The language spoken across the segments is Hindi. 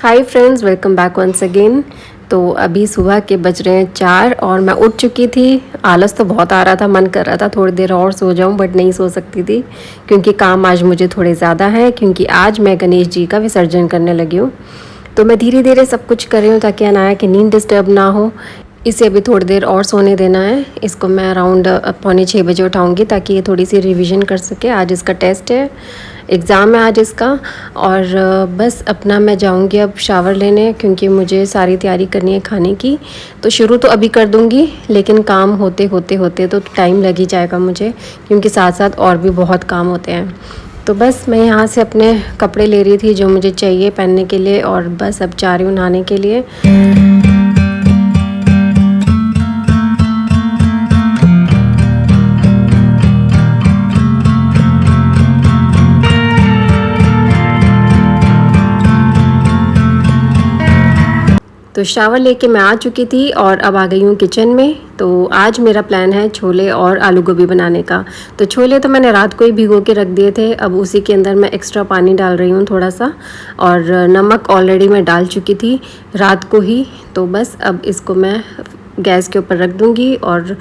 हाय friends, welcome back once again. तो अभी सुबह के बज रहे हैं 4 और मैं उठ चुकी थी। आलस तो बहुत आ रहा था, मन कर रहा था थोड़ी देर और सो जाऊं, बट नहीं सो सकती थी क्योंकि काम आज मुझे थोड़े ज़्यादा है, क्योंकि आज मैं गणेश जी का विसर्जन करने लगी हूँ। तो मैं धीरे धीरे सब कुछ कर रही हूँ ताकि अनाया की नींद डिस्टर्ब ना हो। इसे अभी थोड़ी देर और सोने देना है। इसको मैं अराउंड 5:45 उठाऊंगी ताकि ये थोड़ी सी रिवीजन कर सके। आज इसका टेस्ट है, एग्ज़ाम है आज इसका। और बस अपना मैं जाऊंगी अब शावर लेने, क्योंकि मुझे सारी तैयारी करनी है खाने की। तो शुरू तो अभी कर दूंगी, लेकिन काम होते होते होते तो टाइम लग ही जाएगा मुझे, क्योंकि साथ साथ और भी बहुत काम होते हैं। तो बस मैं यहाँ से अपने कपड़े ले रही थी जो मुझे चाहिए पहनने के लिए, और बस अब जा रही हूँ नहाने के लिए। तो शावर लेके मैं आ चुकी थी और अब आ गई हूँ किचन में। तो आज मेरा प्लान है छोले और आलू गोभी बनाने का। तो छोले तो मैंने रात को ही भिगो के रख दिए थे, अब उसी के अंदर मैं एक्स्ट्रा पानी डाल रही हूँ थोड़ा सा, और नमक ऑलरेडी मैं डाल चुकी थी रात को ही। तो बस अब इसको मैं गैस के ऊपर रख दूँगी और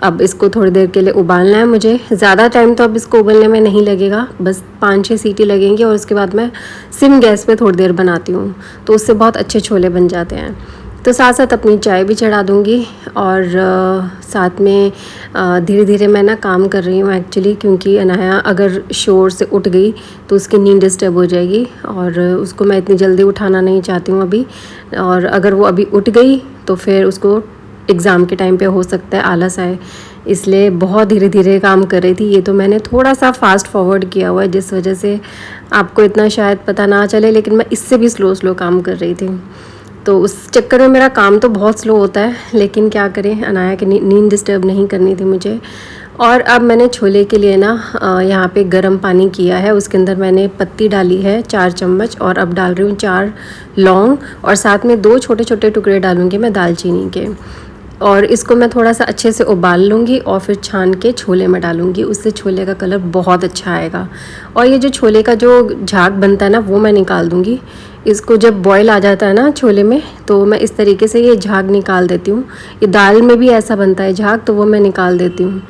अब इसको थोड़ी देर के लिए उबालना है मुझे। ज़्यादा टाइम तो अब इसको उबलने में नहीं लगेगा, बस 5-6 सीटी लगेंगी और उसके बाद मैं सिम गैस पे थोड़ी देर बनाती हूँ, तो उससे बहुत अच्छे छोले बन जाते हैं। तो साथ साथ अपनी चाय भी चढ़ा दूँगी और साथ में धीरे धीरे मैं ना काम कर रही हूँ एक्चुअली, क्योंकि अनाया अगर शोर से उठ गई तो उसकी नींद डिस्टर्ब हो जाएगी और उसको मैं इतनी जल्दी उठाना नहीं चाहती हूँ अभी। और अगर वो अभी उठ गई तो फिर उसको एग्ज़ाम के टाइम पे हो सकता है आलस आए, इसलिए बहुत धीरे धीरे काम कर रही थी। ये तो मैंने थोड़ा सा फास्ट फॉरवर्ड किया हुआ है, जिस वजह से आपको इतना शायद पता ना चले, लेकिन मैं इससे भी स्लो काम कर रही थी। तो उस चक्कर में मेरा काम तो बहुत स्लो होता है, लेकिन क्या करें, अनाया की नींद डिस्टर्ब नहीं करनी थी मुझे। और अब मैंने छोले के लिए ना यहाँ पे गर्म पानी किया है, उसके अंदर मैंने पत्ती डाली है 4 चम्मच, और अब डाल रही हूँ 4 लौंग, और साथ में 2 छोटे छोटे टुकड़े डालूँगी मैं दालचीनी के। और इसको मैं थोड़ा सा अच्छे से उबाल लूँगी और फिर छान के छोले में डालूँगी, उससे छोले का कलर बहुत अच्छा आएगा। और ये जो छोले का जो झाग बनता है ना, वो मैं निकाल दूँगी। इसको जब बॉईल आ जाता है ना छोले में, तो मैं इस तरीके से ये झाग निकाल देती हूँ। ये दाल में भी ऐसा बनता है झाग, तो वो मैं निकाल देती हूँ।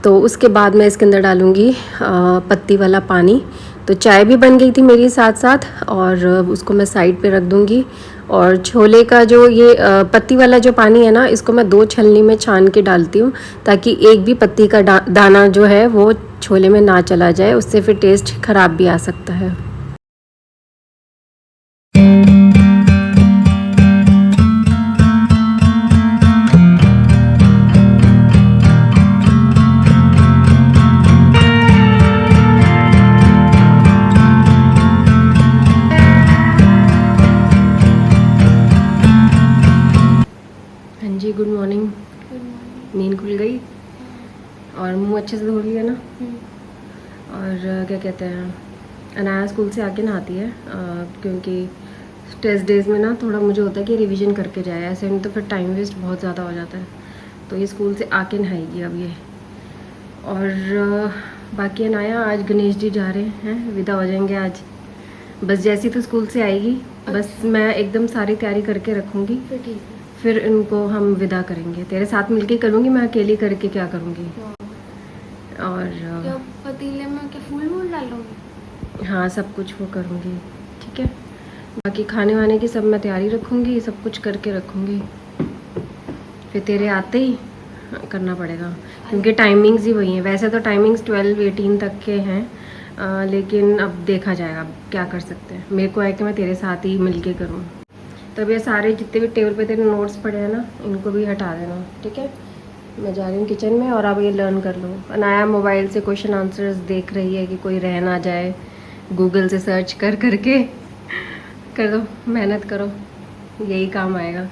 तो उसके बाद मैं इसके अंदर डालूँगी पत्ती वाला पानी। तो चाय भी बन गई थी मेरी साथ साथ, और उसको मैं साइड पे रख दूँगी। और छोले का जो ये पत्ती वाला जो पानी है ना, इसको मैं 2 छलनी में छान के डालती हूँ, ताकि एक भी पत्ती का दाना जो है वो छोले में ना चला जाए, उससे फिर टेस्ट ख़राब भी आ सकता है। जी गुड मॉर्निंग। नींद खुल गई और मुंह अच्छे से धो लिया ना। और क्या कहते हैं, अनाया स्कूल से आके नहाती है, क्योंकि टेस्ट डेज़ में ना थोड़ा मुझे होता है कि रिवीजन करके जाए, ऐसे में तो फिर टाइम वेस्ट बहुत ज़्यादा हो जाता है। तो ये स्कूल से आके नहाएगी अब ये। और बाकी अनाया आज गणेश जी जा रहे हैं, विदा हो जाएंगे आज। बस जैसी तो स्कूल से आएगी, बस मैं एकदम सारी तैयारी करके रखूँगी, फिर इनको हम विदा करेंगे। तेरे साथ मिलके करूँगी, मैं अकेली करके क्या करूँगी। और पतीले में क्या फूल डालूंगी? हाँ, सब कुछ वो करूँगी, ठीक है। बाकी खाने वाने की सब मैं तैयारी रखूँगी, सब कुछ करके रखूँगी, फिर तेरे आते ही करना पड़ेगा, क्योंकि टाइमिंग्स ही वही हैं। वैसे तो टाइमिंग्स 12-18 तक के हैं, लेकिन अब देखा जाएगा क्या कर सकते हैं। मेरे को है कि मैं तेरे साथ ही मिलके करूँ। तब ये सारे जितने भी टेबल पे तेरे नोट्स पड़े हैं ना, इनको भी हटा देना, ठीक है। मैं जा रही हूँ किचन में और अब ये लर्न कर लो। अनाया मोबाइल से क्वेश्चन आंसर्स देख रही है कि कोई रह ना जाए, गूगल से सर्च करके कर दो, मेहनत करो, यही काम आएगा।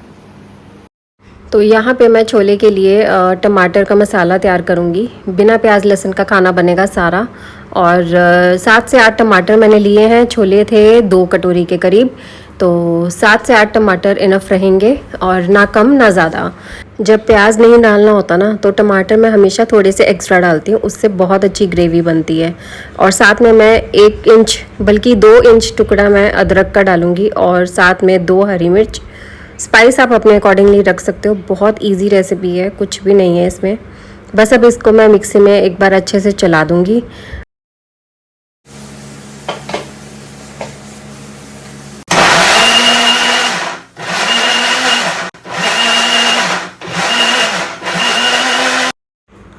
तो यहाँ पे मैं छोले के लिए टमाटर का मसाला तैयार करूँगी। बिना प्याज लहसुन का खाना बनेगा सारा। और 7 से 8 टमाटर मैंने लिए हैं, छोले थे 2 कटोरी के करीब, तो 7 से 8 टमाटर इनफ रहेंगे, और ना कम ना ज़्यादा। जब प्याज नहीं डालना होता ना तो टमाटर मैं हमेशा थोड़े से एक्स्ट्रा डालती हूँ, उससे बहुत अच्छी ग्रेवी बनती है। और साथ में मैं 1 इंच बल्कि 2 इंच टुकड़ा मैं अदरक का डालूँगी और साथ में 2 हरी मिर्च। स्पाइस आप अपने अकॉर्डिंगली रख सकते हो। बहुत इजी रेसिपी है, कुछ भी नहीं है इसमें। बस अब इसको मैं मिक्सी में एक बार अच्छे से चला दूँगी।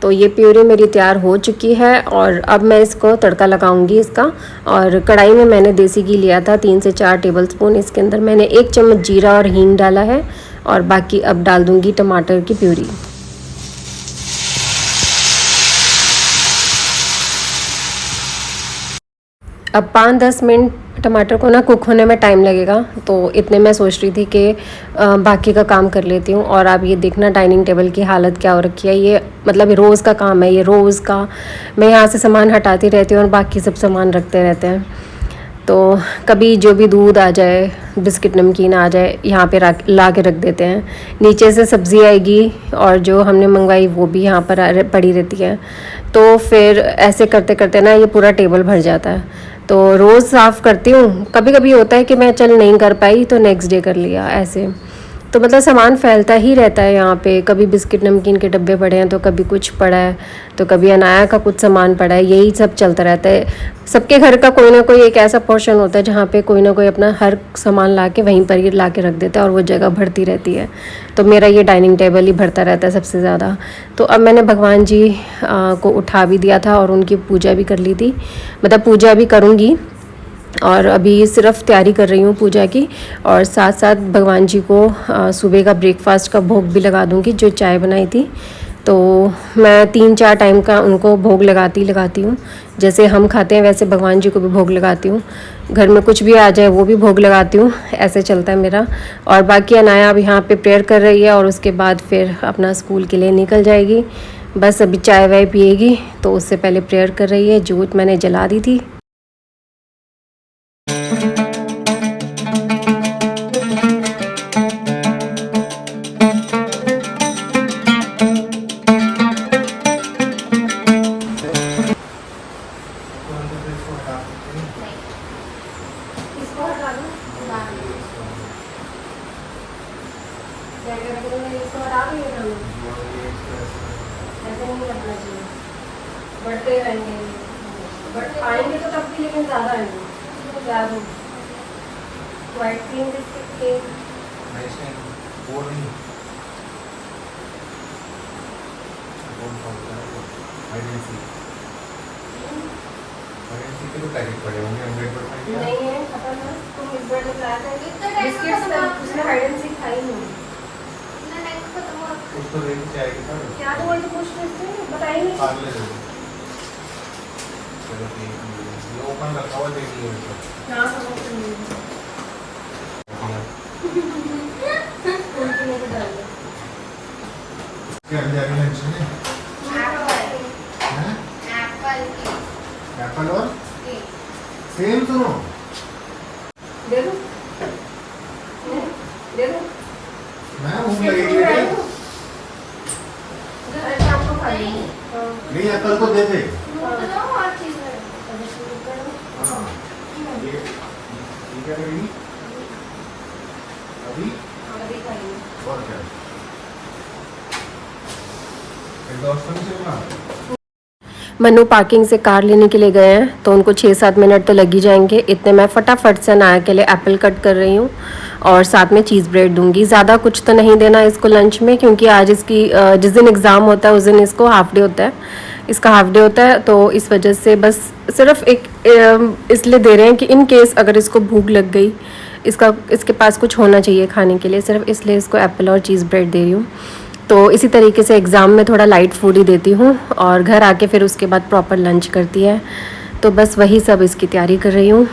तो ये प्यूरी मेरी तैयार हो चुकी है और अब मैं इसको तड़का लगाऊंगी इसका। और कढ़ाई में मैंने देसी घी लिया था 3 से 4 टेबलस्पून। इसके अंदर मैंने 1 चम्मच जीरा और हींग डाला है और बाकी अब डाल दूंगी टमाटर की प्यूरी। अब 5-10 मिनट टमाटर को ना कुक होने में टाइम लगेगा, तो इतने मैं सोच रही थी कि बाकी का काम कर लेती हूँ। और आप ये देखना डाइनिंग टेबल की हालत क्या हो रखी है। ये मतलब रोज़ का काम है, ये रोज़ का। मैं यहाँ से सामान हटाती रहती हूँ और बाकी सब सामान रखते रहते हैं। तो कभी जो भी दूध आ जाए, बिस्किट नमकीन आ जाए, यहाँ पे ला के रख देते हैं। नीचे से सब्ज़ी आएगी और जो हमने मंगवाई वो भी यहाँ पर पड़ी रहती है। तो फिर ऐसे करते करते ना ये पूरा टेबल भर जाता है। तो रोज़ साफ़ करती हूँ। कभी कभी होता है कि मैं चल नहीं कर पाई तो नेक्स्ट डे कर लिया ऐसे। तो मतलब सामान फैलता ही रहता है यहाँ पे। कभी बिस्किट नमकीन के डब्बे पड़े हैं तो कभी कुछ पड़ा है, तो कभी अनाया का कुछ सामान पड़ा है। यही सब चलता रहता है। सबके घर का कोई ना कोई एक ऐसा पोर्शन होता है जहाँ पे कोई ना कोई अपना हर सामान ला के वहीं पर ही ला के रख देता है और वो जगह भरती रहती है। तो मेरा ये डाइनिंग टेबल ही भरता रहता है सबसे ज़्यादा। तो अब मैंने भगवान जी को उठा भी दिया था और उनकी पूजा भी कर ली थी। मतलब पूजा भी करूँगी और अभी सिर्फ तैयारी कर रही हूँ पूजा की। और साथ साथ भगवान जी को सुबह का ब्रेकफास्ट का भोग भी लगा दूँगी, जो चाय बनाई थी। तो मैं 3-4 टाइम का उनको भोग लगाती हूँ। जैसे हम खाते हैं वैसे भगवान जी को भी भोग लगाती हूँ। घर में कुछ भी आ जाए वो भी भोग लगाती हूँ, ऐसे चलता है मेरा। और बाकी अनाया अब यहाँ पे प्रेयर कर रही है और उसके बाद फिर अपना स्कूल के लिए निकल जाएगी। बस अभी चाय वाय पिएगी, तो उससे पहले प्रेयर कर रही है। जोत मैंने जला दी थी। बढ़ते रहेंगे, बट आएंगे तो तब भी, लेकिन ज़्यादा आएंगे। क्या वाइट क्रीम बिस्किट के वो नहीं के तो पैकेट पड़े होंगे 100%। नहीं है, पता ना तुम इस बार निकला था बिस्किट्स, उसने हाइड एंड सीक खाई नहीं। उसको देख के आएगी सर क्या तो बोल तो पूछ रहे थे, बताइए नहीं। पागल है। चलो ठीक है, ये ओपन रखा हुआ देख लो इसको। हां सब ओपन है। क्या जाएगा लंच में? एप्पल और सेम सुनो दे दो मैं भूख लगेगी नहीं एप्पल को दे दे। ये क्या करेगी अभी और क्या एक दोस्तों से बना। मनु पार्किंग से कार लेने के लिए गए हैं, तो उनको 6-7 मिनट तो लग ही जाएंगे। इतने मैं फटाफट से अनाया के लिए एप्पल कट कर रही हूँ और साथ में चीज़ ब्रेड दूंगी। ज़्यादा कुछ तो नहीं देना इसको लंच में, क्योंकि आज इसकी जिस दिन एग्ज़ाम होता है उस दिन इसको हाफ डे होता है, इसका हाफ डे होता है। तो इस वजह से बस सिर्फ एक इसलिए दे रहे हैं कि इन केस अगर इसको भूख लग गई, इसके पास कुछ होना चाहिए खाने के लिए, सिर्फ इसलिए इसको एप्पल और चीज़ ब्रेड दे रही हूँ। तो इसी तरीके से एग्ज़ाम में थोड़ा लाइट फूड ही देती हूँ और घर आके फिर उसके बाद प्रॉपर लंच करती है। तो बस वही सब इसकी तैयारी कर रही हूँ।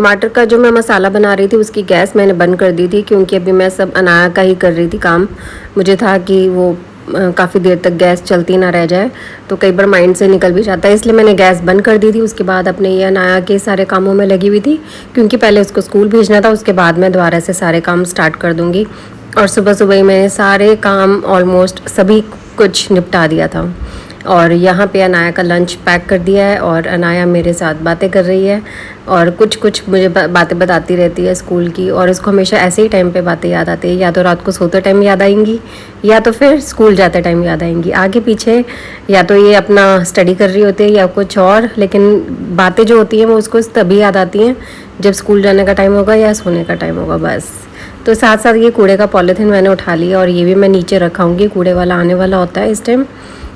टमाटर का जो मैं मसाला बना रही थी उसकी गैस मैंने बंद कर दी थी, क्योंकि अभी मैं सब अनाया का ही कर रही थी काम। मुझे था कि वो काफ़ी देर तक गैस चलती ना रह जाए, तो कई बार माइंड से निकल भी जाता है, इसलिए मैंने गैस बंद कर दी थी। उसके बाद अपने ये अनाया के सारे कामों में लगी हुई थी, क्योंकि पहले उसको स्कूल भेजना था, उसके बाद मैं दोबारा से सारे काम स्टार्ट कर दूँगी। और सुबह सुबह ही मैंने सारे काम ऑलमोस्ट सभी कुछ निपटा दिया था। और यहाँ पे अनाया का लंच पैक कर दिया है और अनाया मेरे साथ बातें कर रही है और कुछ कुछ मुझे बातें बताती रहती है स्कूल की। और इसको हमेशा ऐसे ही टाइम पे बातें याद आती है, या तो रात को सोते टाइम याद आएंगी या तो फिर स्कूल जाते टाइम याद आएंगी। आगे पीछे या तो ये अपना स्टडी कर रही होती है या कुछ और, लेकिन बातें जो होती हैं वो उसको तभी याद आती हैं जब स्कूल जाने का टाइम होगा या सोने का टाइम होगा बस। तो साथ साथ ये कूड़े का पॉलीथीन मैंने उठा लिया और ये भी मैं नीचे रखाऊंगी, कूड़े वाला आने वाला होता है इस टाइम।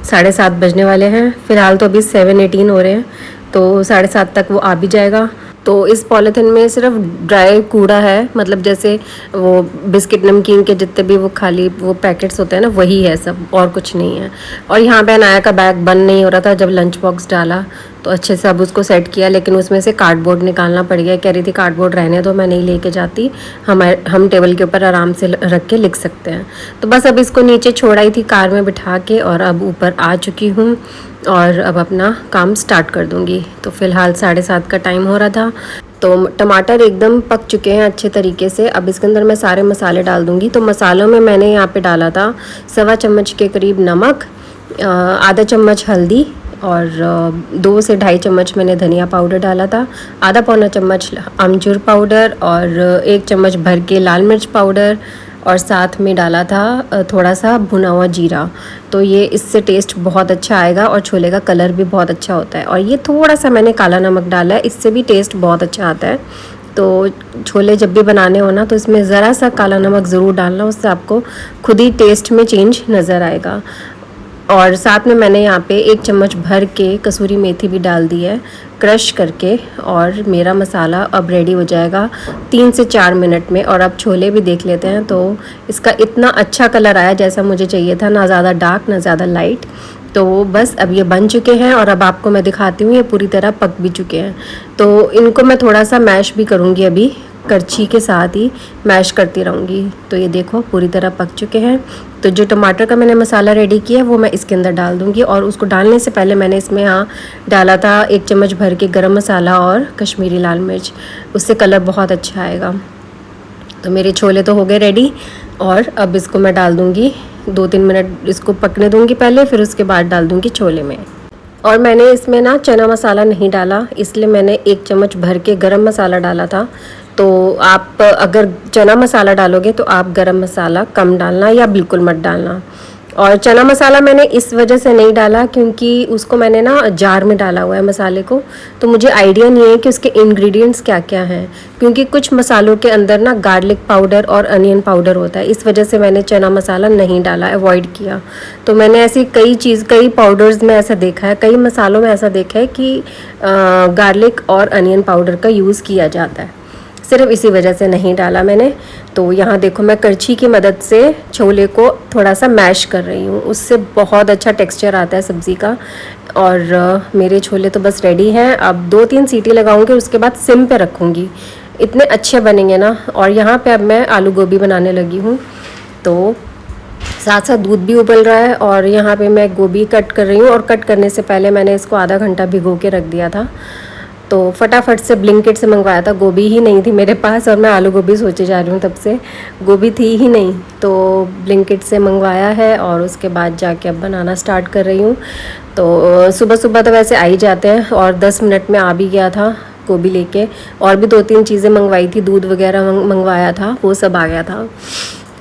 7:30 बजने वाले हैं, फ़िलहाल तो अभी 7:18 हो रहे हैं, तो 7:30 तक वो आ भी जाएगा। तो इस पॉलीथिन में सिर्फ ड्राई कूड़ा है, मतलब जैसे वो बिस्किट नमकीन के जितने भी वो खाली वो पैकेट्स होते हैं ना, वही है सब, और कुछ नहीं है। और यहाँ पे अनाया का बैग बंद नहीं हो रहा था, जब लंच बॉक्स डाला तो अच्छे से अब उसको सेट किया, लेकिन उसमें से कार्डबोर्ड निकालना पड़ गया। कह रही थी कार्डबोर्ड रहने दो, मैं नहीं लेके जाती, हम टेबल के ऊपर आराम से रख के लिख सकते हैं। तो बस अब इसको नीचे छोड़ाई थी कार में बिठा के, और अब ऊपर आ चुकी हूँ और अब अपना काम स्टार्ट कर दूँगी। तो फ़िलहाल 7:30 का टाइम हो रहा था। तो टमाटर एकदम पक चुके हैं अच्छे तरीके से। अब इसके अंदर मैं सारे मसाले डाल दूँगी। तो मसालों में मैंने यहाँ पे डाला था 1.25 चम्मच के करीब नमक, आधा चम्मच हल्दी, और 2 से 2.5 चम्मच मैंने धनिया पाउडर डाला था, आधा पौना चम्मच अमचूर पाउडर, और 1 चम्मच भर के लाल मिर्च पाउडर, और साथ में डाला था थोड़ा सा भुना हुआ जीरा। तो ये इससे टेस्ट बहुत अच्छा आएगा और छोले का कलर भी बहुत अच्छा होता है। और ये थोड़ा सा मैंने काला नमक डाला है, इससे भी टेस्ट बहुत अच्छा आता है। तो छोले जब भी बनाने हो ना, तो इसमें ज़रा सा काला नमक ज़रूर डालना, उससे आपको खुद ही टेस्ट में चेंज नज़र आएगा। और साथ में मैंने यहाँ पे 1 चम्मच भर के कसूरी मेथी भी डाल दी है क्रश करके। और मेरा मसाला अब रेडी हो जाएगा 3 से 4 मिनट में। और अब छोले भी देख लेते हैं। तो इसका इतना अच्छा कलर आया जैसा मुझे चाहिए था, ना ज़्यादा डार्क ना ज़्यादा लाइट। तो बस अब ये बन चुके हैं और अब आपको मैं दिखाती हूँ, ये पूरी तरह पक भी चुके हैं। तो इनको मैं थोड़ा सा मैश भी करूँगी, अभी करछी के साथ ही मैश करती रहूँगी। तो ये देखो पूरी तरह पक चुके हैं। तो जो टमाटर का मैंने मसाला रेडी किया है वो मैं इसके अंदर डाल दूँगी। और उसको डालने से पहले मैंने इसमें यहाँ डाला था 1 चम्मच भर के गरम मसाला और कश्मीरी लाल मिर्च, उससे कलर बहुत अच्छा आएगा। तो मेरे छोले तो हो गए रेडी, और अब इसको मैं डाल दूँगी, 2-3 मिनट इसको पकने दूँगी पहले, फिर उसके बाद डाल दूँगी छोले में। और मैंने इसमें ना चना मसाला नहीं डाला, इसलिए मैंने 1 चम्मच भर के गरम मसाला डाला था। तो आप अगर चना मसाला डालोगे तो आप गरम मसाला कम डालना या बिल्कुल मत डालना। और चना मसाला मैंने इस वजह से नहीं डाला क्योंकि उसको मैंने ना जार में डाला हुआ है मसाले को, तो मुझे आइडिया नहीं है कि उसके इंग्रेडिएंट्स क्या क्या हैं। क्योंकि कुछ मसालों के अंदर ना गार्लिक पाउडर और अनियन पाउडर होता है, इस वजह से मैंने चना मसाला नहीं डाला, अवॉइड किया। तो मैंने ऐसी कई पाउडर्स में ऐसा देखा है, कई मसालों में ऐसा देखा है कि गार्लिक और अनियन पाउडर का यूज़ किया जाता है, सिर्फ इसी वजह से नहीं डाला मैंने। तो यहाँ देखो मैं करछी की मदद से छोले को थोड़ा सा मैश कर रही हूँ, उससे बहुत अच्छा टेक्सचर आता है सब्ज़ी का। और मेरे छोले तो बस रेडी हैं, अब 2-3 सीटी लगाऊंगी, उसके बाद सिम पे रखूँगी, इतने अच्छे बनेंगे ना। और यहाँ पे अब मैं आलू गोभी बनाने लगी हूँ, तो साथ साथ दूध भी उबल रहा है। और यहाँ पे मैं गोभी कट कर रही हूँ, और कट करने से पहले मैंने इसको आधा घंटा भिगो के रख दिया था। तो फटाफट से ब्लिंकिट से मंगवाया था, गोभी ही नहीं थी मेरे पास, और मैं आलू गोभी सोचे जा रही हूँ तब से, गोभी थी ही नहीं, तो ब्लिंकिट से मंगवाया है। और उसके बाद जाके अब बनाना स्टार्ट कर रही हूँ। तो सुबह सुबह तो वैसे आ ही जाते हैं, और 10 मिनट में आ भी गया था गोभी लेके। और भी 2-3 चीज़ें मंगवाई थी, दूध वगैरह मंगवाया था, वो सब आ गया था।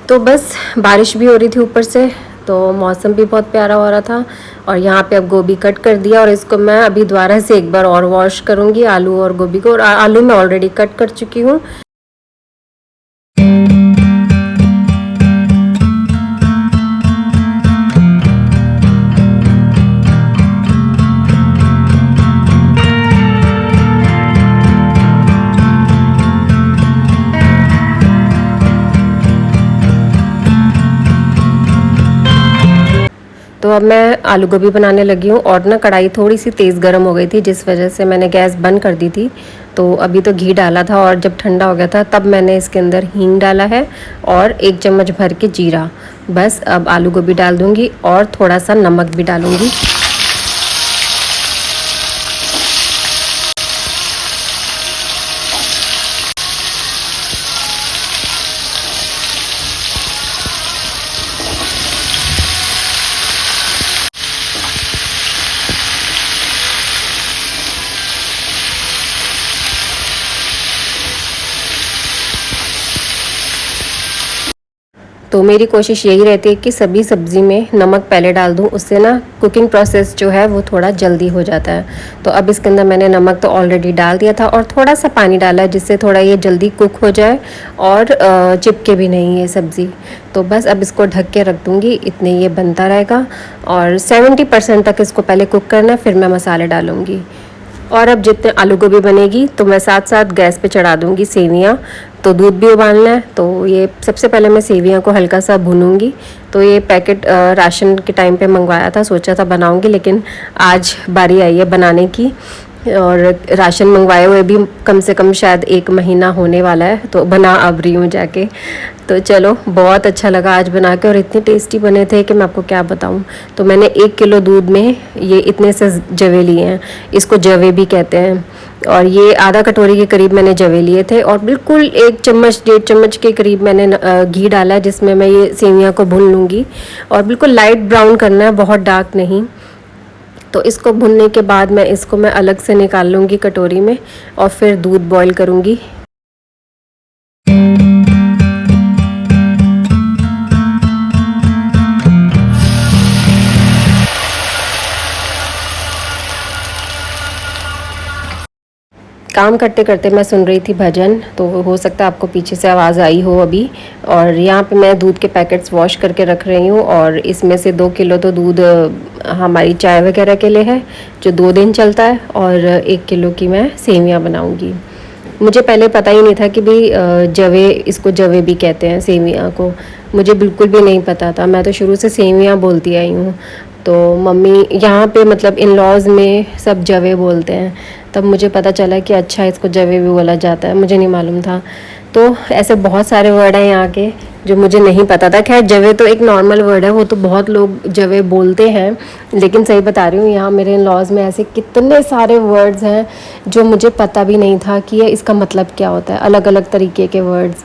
तो बस बारिश भी हो रही थी ऊपर से, तो मौसम भी बहुत प्यारा हो रहा था। और यहाँ पे अब गोभी कट कर दिया, और इसको मैं अभी दोबारा से एक बार और वॉश करूँगी, आलू और गोभी को। और आलू मैं ऑलरेडी कट कर चुकी हूँ। तो अब मैं आलू गोभी बनाने लगी हूँ। और ना कढ़ाई थोड़ी सी तेज़ गर्म हो गई थी, जिस वजह से मैंने गैस बंद कर दी थी। तो अभी तो घी डाला था और जब ठंडा हो गया था तब मैंने इसके अंदर हींग डाला है और 1 चम्मच भर के जीरा। बस अब आलू गोभी डाल दूँगी और थोड़ा सा नमक भी डालूँगी। तो मेरी कोशिश यही रहती है कि सभी सब्ज़ी में नमक पहले डाल दूं, उससे ना कुकिंग प्रोसेस जो है वो थोड़ा जल्दी हो जाता है। तो अब इसके अंदर मैंने नमक तो ऑलरेडी डाल दिया था और थोड़ा सा पानी डाला है जिससे थोड़ा ये जल्दी कुक हो जाए और चिपके भी नहीं ये सब्ज़ी। तो बस अब इसको ढक के रख दूँगी, इतने ये बनता रहेगा और 70% तक इसको पहले कुक करना है, फिर मैं मसाले डालूँगी। और अब जितने आलू गोभी बनेगी तो मैं साथ साथ गैस पे चढ़ा दूँगी सेवियाँ। तो दूध भी उबालना है, तो ये सबसे पहले मैं सेवियाँ को हल्का सा भूनूंगी। तो ये पैकेट राशन के टाइम पे मंगवाया था, सोचा था बनाऊंगी, लेकिन आज बारी आई है बनाने की। और राशन मंगवाए हुए भी कम से कम शायद 1 महीना होने वाला है, तो बना अब रही हूँ जाके। तो चलो, बहुत अच्छा लगा आज बना के और इतने टेस्टी बने थे कि मैं आपको क्या बताऊँ। तो मैंने 1 किलो दूध में ये इतने से जवे लिए हैं, इसको जवे भी कहते हैं। और ये आधा कटोरी के करीब मैंने जवे लिए थे और बिल्कुल 1 चम्मच 1.5 चम्मच के करीब मैंने घी डाला है, जिसमें मैं ये सेवियाँ को भून लूँगी। और बिल्कुल लाइट ब्राउन करना है, बहुत डार्क नहीं। तो इसको भुनने के बाद मैं अलग से निकाल लूँगी कटोरी में और फिर दूध बॉईल करूँगी। काम करते करते मैं सुन रही थी भजन, तो हो सकता है आपको पीछे से आवाज़ आई हो अभी। और यहाँ पे मैं दूध के पैकेट्स वॉश करके रख रही हूँ और इसमें से 2 किलो तो दूध हमारी चाय वगैरह के लिए है जो 2 दिन चलता है, और 1 किलो की मैं सेवियाँ बनाऊँगी। मुझे पहले पता ही नहीं था कि भाई जवे, इसको जवे भी कहते हैं सेवियाँ को। मुझे बिल्कुल भी नहीं पता था, मैं तो शुरू से सेवियाँ बोलती आई हूँ। तो मम्मी यहाँ पे मतलब इन लॉज में सब जवे बोलते हैं, तब मुझे पता चला कि अच्छा इसको जवे भी बोला जाता है, मुझे नहीं मालूम था। तो ऐसे बहुत सारे वर्ड हैं यहाँ के जो मुझे नहीं पता था। खैर, जवे तो एक नॉर्मल वर्ड है, वो तो बहुत लोग जवे बोलते हैं, लेकिन सही बता रही हूँ, यहाँ मेरे इन लॉज में ऐसे कितने सारे वर्ड्स हैं जो मुझे पता भी नहीं था कि ये इसका मतलब क्या होता है, अलग अलग तरीके के वर्ड्स।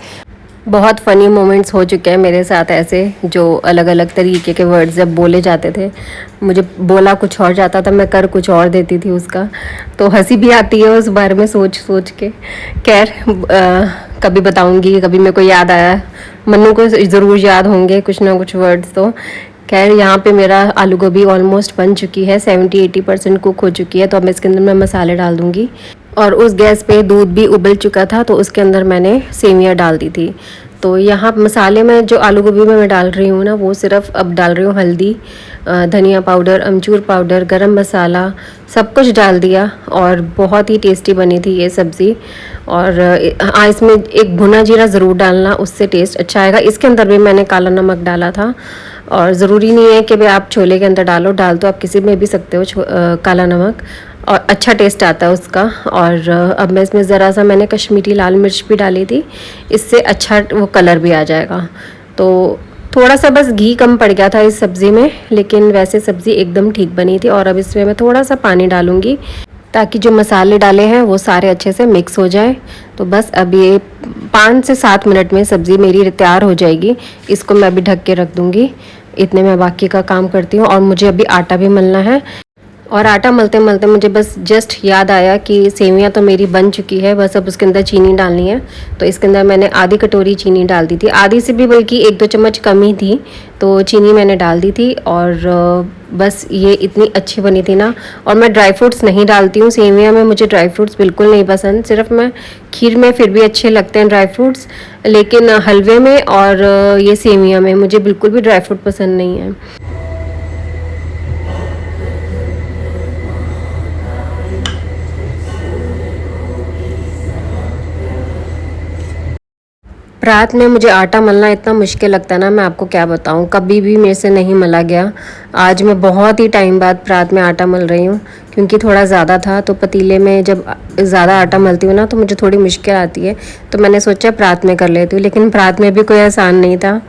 बहुत फ़नी मोमेंट्स हो चुके हैं मेरे साथ ऐसे, जो अलग अलग तरीके के वर्ड्स जब बोले जाते थे, मुझे बोला कुछ और जाता था, मैं कर कुछ और देती थी उसका। तो हंसी भी आती है उस बारे में सोच सोच के। खैर, कभी बताऊंगी, कभी मेरे को याद आया, मन्नू को ज़रूर याद होंगे कुछ ना कुछ वर्ड्स। तो खैर, यहाँ पे मेरा आलू गोभी ऑलमोस्ट बन चुकी है, 70-80% कुक हो चुकी है। तो अब मैं इसके अंदर मैं मसाले डाल दूँगी। और उस गैस पे दूध भी उबल चुका था, तो उसके अंदर मैंने सेवियाँ डाल दी थी। तो यहाँ मसाले में जो आलू गोभी में मैं डाल रही हूँ ना, वो सिर्फ अब डाल रही हूँ हल्दी, धनिया पाउडर, अमचूर पाउडर, गरम मसाला, सब कुछ डाल दिया। और बहुत ही टेस्टी बनी थी ये सब्ज़ी। और हाँ, इसमें एक भुना जीरा ज़रूर डालना, उससे टेस्ट अच्छा आएगा। इसके अंदर भी मैंने काला नमक डाला था, और ज़रूरी नहीं है कि भाई आप छोले के अंदर डालो, डाल तो आप किसी में भी सकते हो काला नमक, और अच्छा टेस्ट आता है उसका। और अब मैं इसमें ज़रा सा मैंने कश्मीरी लाल मिर्च भी डाली थी, इससे अच्छा वो कलर भी आ जाएगा। तो थोड़ा सा बस घी कम पड़ गया था इस सब्ज़ी में, लेकिन वैसे सब्ज़ी एकदम ठीक बनी थी। और अब इसमें मैं थोड़ा सा पानी डालूँगी ताकि जो मसाले डाले हैं वो सारे अच्छे से मिक्स हो जाए। तो बस अब ये 5 से 7 मिनट में सब्ज़ी मेरी तैयार हो जाएगी। इसको मैं अभी ढक के रख दूँगी, इतने में बाकी का काम करती हूँ। और मुझे अभी आटा भी मलना है, और आटा मलते मलते मुझे बस जस्ट याद आया कि सेवियाँ तो मेरी बन चुकी है, बस अब उसके अंदर चीनी डालनी है। तो इसके अंदर मैंने आधी कटोरी चीनी डाल दी थी, आधी से भी बल्कि 1-2 चम्मच कम ही थी, तो चीनी मैंने डाल दी थी। और बस ये इतनी अच्छी बनी थी ना। और मैं ड्राई फ्रूट्स नहीं डालती हूँ सेवियाँ में, मुझे ड्राई फ्रूट्स बिल्कुल नहीं पसंद। सिर्फ मैं खीर में फिर भी अच्छे लगते हैं ड्राई फ्रूट्स, लेकिन हलवे में और ये सेवियाँ में मुझे बिल्कुल भी ड्राई फ्रूट पसंद नहीं है। रात में मुझे आटा मलना इतना मुश्किल लगता है ना, मैं आपको क्या बताऊं। कभी भी मेरे से नहीं मला गया। आज मैं बहुत ही टाइम बाद रात में आटा मल रही हूँ, क्योंकि थोड़ा ज़्यादा था। तो पतीले में जब ज़्यादा आटा मलती हूँ ना तो मुझे थोड़ी मुश्किल आती है। तो मैंने सोचा रात में कर लेती हूँ, लेकिन रात में भी कोई आसान नहीं था।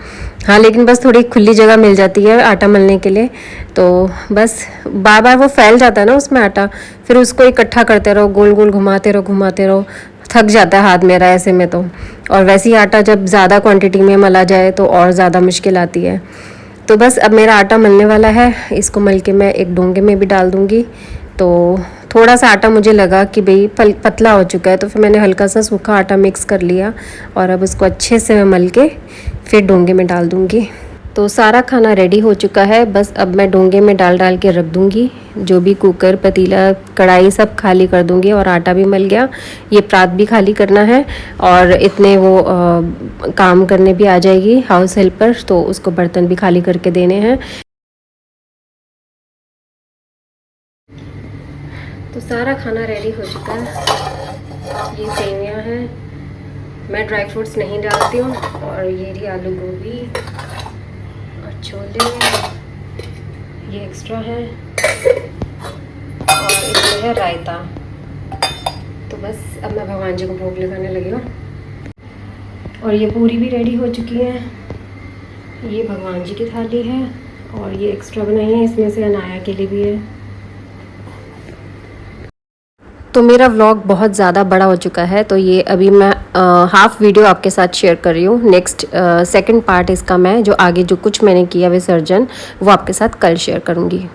हाँ, लेकिन बस थोड़ी खुली जगह मिल जाती है आटा मलने के लिए, तो बस बार बार वो फैल जाता है ना उसमें आटा, फिर उसको इकट्ठा करते रहो, गोल गोल घुमाते रहो, थक जाता है हाथ मेरा ऐसे में तो। और वैसे ही आटा जब ज़्यादा क्वांटिटी में मला जाए तो और ज़्यादा मुश्किल आती है। तो बस अब मेरा आटा मलने वाला है, इसको मल के मैं एक डोंगे में भी डाल दूँगी। तो थोड़ा सा आटा मुझे लगा कि भाई पतला हो चुका है, तो फिर मैंने हल्का सा सूखा आटा मिक्स कर लिया और अब उसको अच्छे से मैं मल के फिर डोंगे में डाल दूँगी। तो सारा खाना रेडी हो चुका है, बस अब मैं डोंगे में डाल के रख दूँगी। जो भी कुकर, पतीला, कढ़ाई सब खाली कर दूँगी और आटा भी मल गया। ये प्रात भी खाली करना है और इतने वो काम करने भी आ जाएगी हाउस हेल्पर, तो उसको बर्तन भी खाली करके देने हैं। तो सारा खाना रेडी हो चुका है। ये सेवियाँ हैं, मैं ड्राई फ्रूट्स नहीं डालती हूँ। और ये रही आलू गोभी और छोले, ये एक्स्ट्रा है। और इसमें है रायता। तो बस अब मैं भगवान जी को भोग लगाने लगी हूँ। और ये पूरी भी रेडी हो चुकी है। ये भगवान जी की थाली है और ये एक्स्ट्रा बनाई है, इसमें से अनाया के लिए भी है। तो मेरा व्लॉग बहुत ज़्यादा बड़ा हो चुका है, तो ये अभी मैं हाफ वीडियो आपके साथ शेयर कर रही हूँ। नेक्स्ट सेकंड पार्ट इसका मैं जो आगे जो कुछ मैंने किया विसर्जन, वो आपके साथ कल शेयर करूँगी।